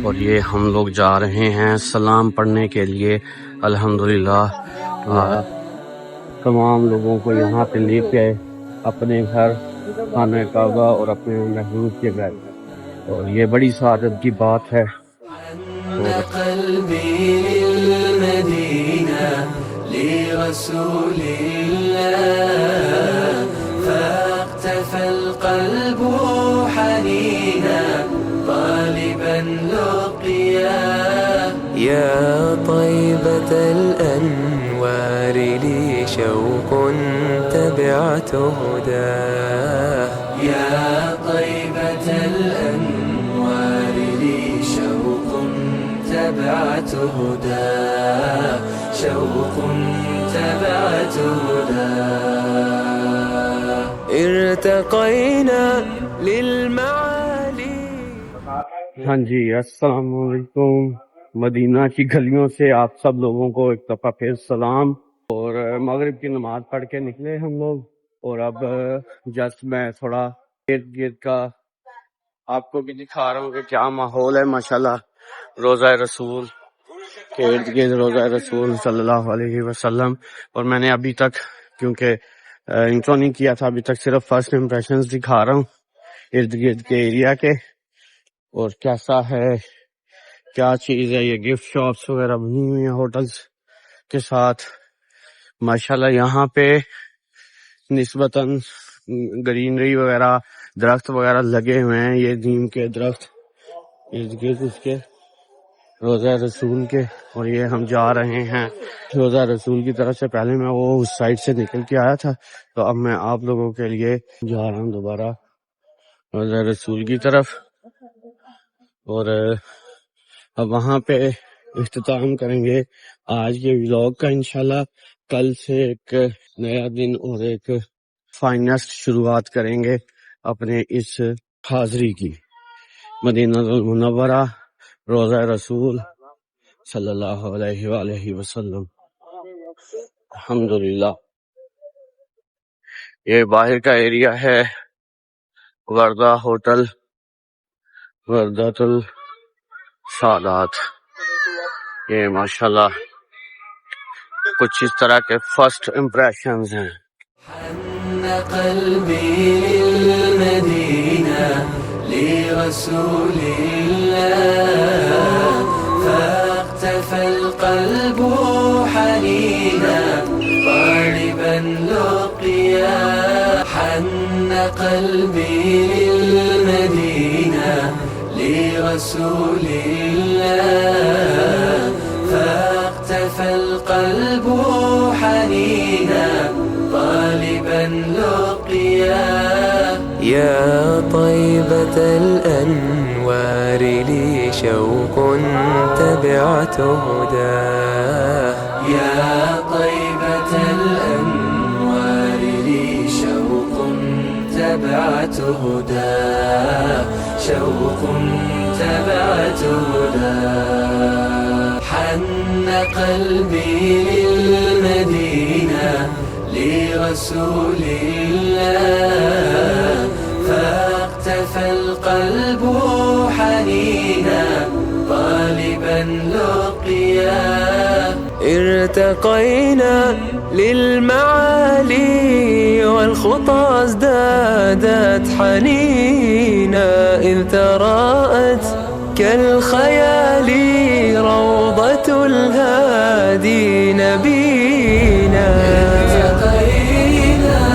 اور یہ ہم لوگ جا رہے ہیں سلام پڑھنے کے لیے الحمدللہ تمام لوگوں کو یہاں پہ لے کے اپنے گھر خانہ کعبہ اور اپنے محبوب کے گھر، اور یہ بڑی سعادت کی بات ہے۔ اور قلبي للمدينة لرسول الله فاقتفى القلب حنينا طالبا لقياه يا طيبة الأنوار لي شوق تبعت هداه يا طيبة الأنوار لي شوق تبعت هداه شوق تبعت هداه ارتقينا للمعالي۔ ہاں جی، السلام علیکم۔ مدینہ کی گلیوں سے آپ سب لوگوں کو ایک دفعہ پھر سلام۔ اور مغرب کی نماز پڑھ کے نکلے ہم لوگ، اور اب جسٹ میں تھوڑا ارد گرد کا آپ کو بھی دکھا رہا ہوں کہ کیا ماحول ہے۔ ماشاءاللہ روزہ رسول کے ارد گرد روزہ رسول صلی اللہ علیہ وسلم۔ اور میں نے ابھی تک کیونکہ انٹرو نہیں کیا تھا، ابھی تک صرف فرسٹ امپریشنز دکھا رہا ہوں ارد گرد کے ایریا کے، اور کیسا ہے کیا چیز ہے۔ یہ گفٹ شاپس وغیرہ بنی ہوئی ہیں ہوٹلز کے ساتھ۔ ماشاءاللہ یہاں پہ نسبتاً گرینری وغیرہ درخت وغیرہ لگے ہوئے ہیں، یہ نیم کے درخت ارد گرد اس کے روزہ رسول کے۔ اور یہ ہم جا رہے ہیں روزہ رسول کی طرف سے۔ پہلے میں وہ اس سائڈ سے نکل کے آیا تھا، تو اب میں آپ لوگوں کے لیے جا رہا ہوں دوبارہ روزہ رسول کی طرف، اور اب وہاں پہ اختتام کریں گے آج کے ولاگ کا انشاءاللہ۔ کل سے ایک نیا دن اور ایک فائنسٹ شروعات کریں گے اپنے اس حاضری کی، مدینہ المنورہ روزہ رسول صلی اللہ علیہ وآلہ وسلم۔ الحمدللہ یہ باہر کا ایریا ہے، وردہ ہوٹل، وردۃ السادات۔ یہ ماشاءاللہ کچھ اس طرح کے فرسٹ امپریشنز ہیں۔ حن قلبي للمدينة لرسول الله فاقتفى القلب حنينا طالبا لقياه حن قلبي للمدينة لرسول الله فاقتفى القلب حنينا طالبا لقياه يا طيبة الأنوار لي شوق تبعت هداه يا طيبة الأنوار لي شوق تبعت هداه شوق تبعت هداه حن قلبي للمدينة لرسول الله فاقتفى القلب حنينا طالبا لقياه ارتقينا للمعالي والخطى ازدادت حنينا إذ تراءت كالخيال روضة الهادي نبينا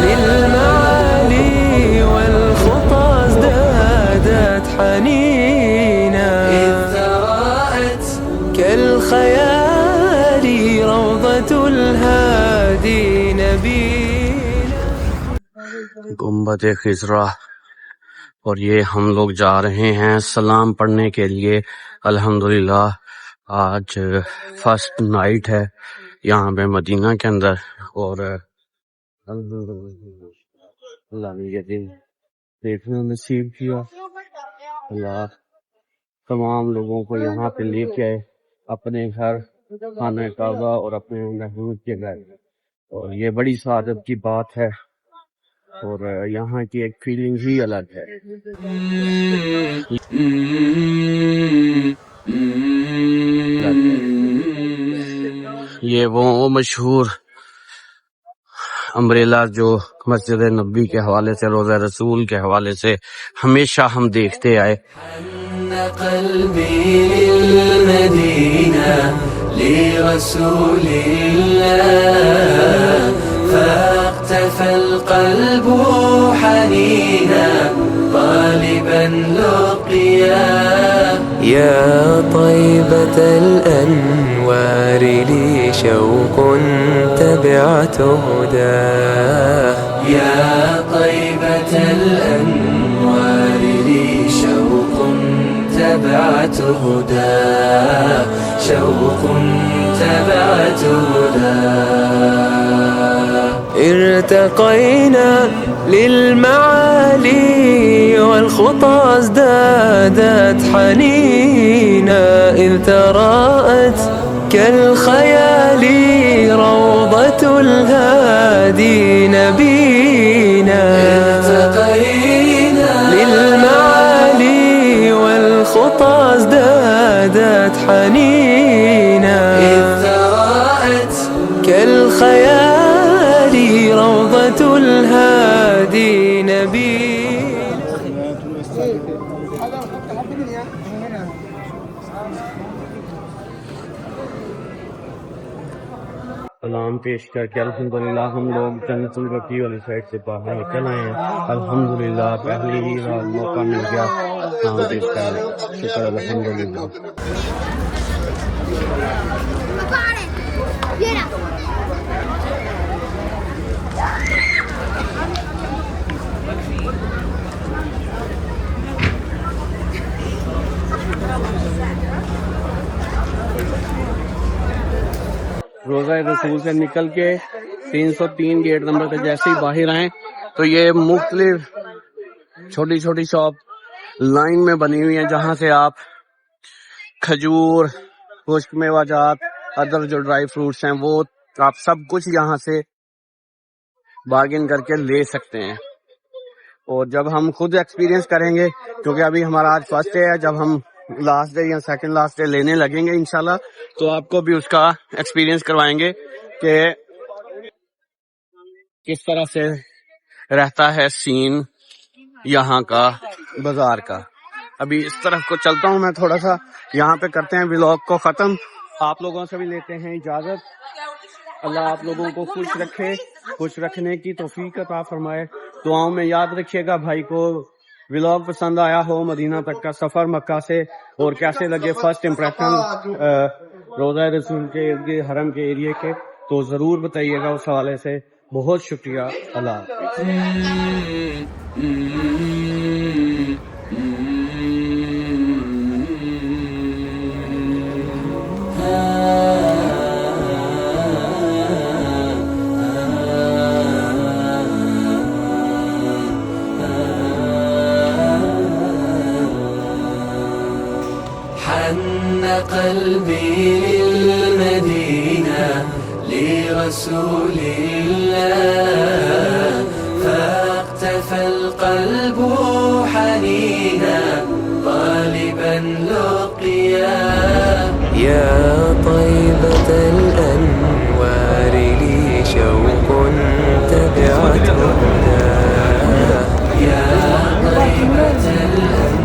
للمعالي والخطى ازدادت حنينا إذ تراءت كالخيال روضة الهادي نبينا گنبد خضرا۔ اور یہ ہم لوگ جا رہے ہیں سلام پڑھنے کے لیے الحمدللہ۔ آج فرسٹ نائٹ ہے یہاں پہ مدینہ کے اندر، اور اللہ نے یہ دن دیکھنا نصیب کیا۔ اللہ تمام لوگوں کو یہاں پہ لے کے اپنے گھر خانہ کعبہ اور اپنے محبوب کے گھر، اور یہ بڑی سعادت کی بات ہے۔ اور یہاں کی ایک فیلنگ ہی الگ ہے. یہ وہ مشہور امبریلا جو مسجد نبی کے حوالے سے، روضہ رسول کے حوالے سے ہمیشہ ہم دیکھتے آئے. قلبي للمدينة لرسول الله فاقتفى القلب حنينا طالبا لقيا يا طيبة الأنوار لي شوق تبعت هداه يا طيبة الأنوار لي شوق تبعت هداه شوق تبعت هداه ارتقينا للمعالي والخطى ازدادت حنينا إذ تراءت كالخيال روضة الهادي نبينا ارتقينا للمعالي والخطى ازدادت حنينا إذ تراءت كالخيال روضة الهادي نبينا. سلام پیش کر کے الحمدللہ ہم لوگ جنت البقیع والی سائڈ سے باہر نکل آئے ہیں. الحمدللہ پہلے ہی رات موقع مل گیا کام پیش کرنے. شکر الحمدللہ. روضہ رسول سے نکل کے 303 گیٹ نمبر سے جیسے ہی باہر آئیں تو یہ مختلف چھوٹی چھوٹی شاپ لائن میں بنی ہوئی ہیں جہاں سے آپ کھجور، خشک میوہ جات، ادر جو ڈرائی فروٹس ہیں وہ آپ سب کچھ یہاں سے بارگن کر کے لے سکتے ہیں. اور جب ہم خود ایکسپیرینس کریں گے، کیونکہ ابھی ہمارا آج فرسٹ ڈے ہے، جب ہم لاسٹ ڈے یا سیکنڈ لاسٹ ڈے لینے لگیں گے انشاءاللہ تو آپ کو بھی اس کا ایکسپیرینس کروائیں گے کہ کس طرح سے رہتا ہے سین یہاں کا بازار کا. ابھی اس طرف کو چلتا ہوں میں تھوڑا سا، یہاں پہ کرتے ہیں ولاگ کو ختم. آپ لوگوں سے بھی لیتے ہیں اجازت. اللہ آپ لوگوں کو خوش رکھے، خوش رکھنے کی توفیق عطا فرمائے. دعاؤں میں یاد رکھیے گا. بھائی کو ولاگ پسند آیا ہو مدینہ تک کا سفر مکہ سے، اور کیسے لگے فرسٹ امپریشن روضہ رسول کے ارد گرد حرم کے ایریے کے، تو ضرور بتائیے گا اس حوالے سے. بہت شکریہ. اللہ حن قلبي للمدينة لرسول الله فاقتفى القلب حنينا طالبا لقيا يا طيبة الأنوار لي شوق تبعت هداه يا طيبة الأنوار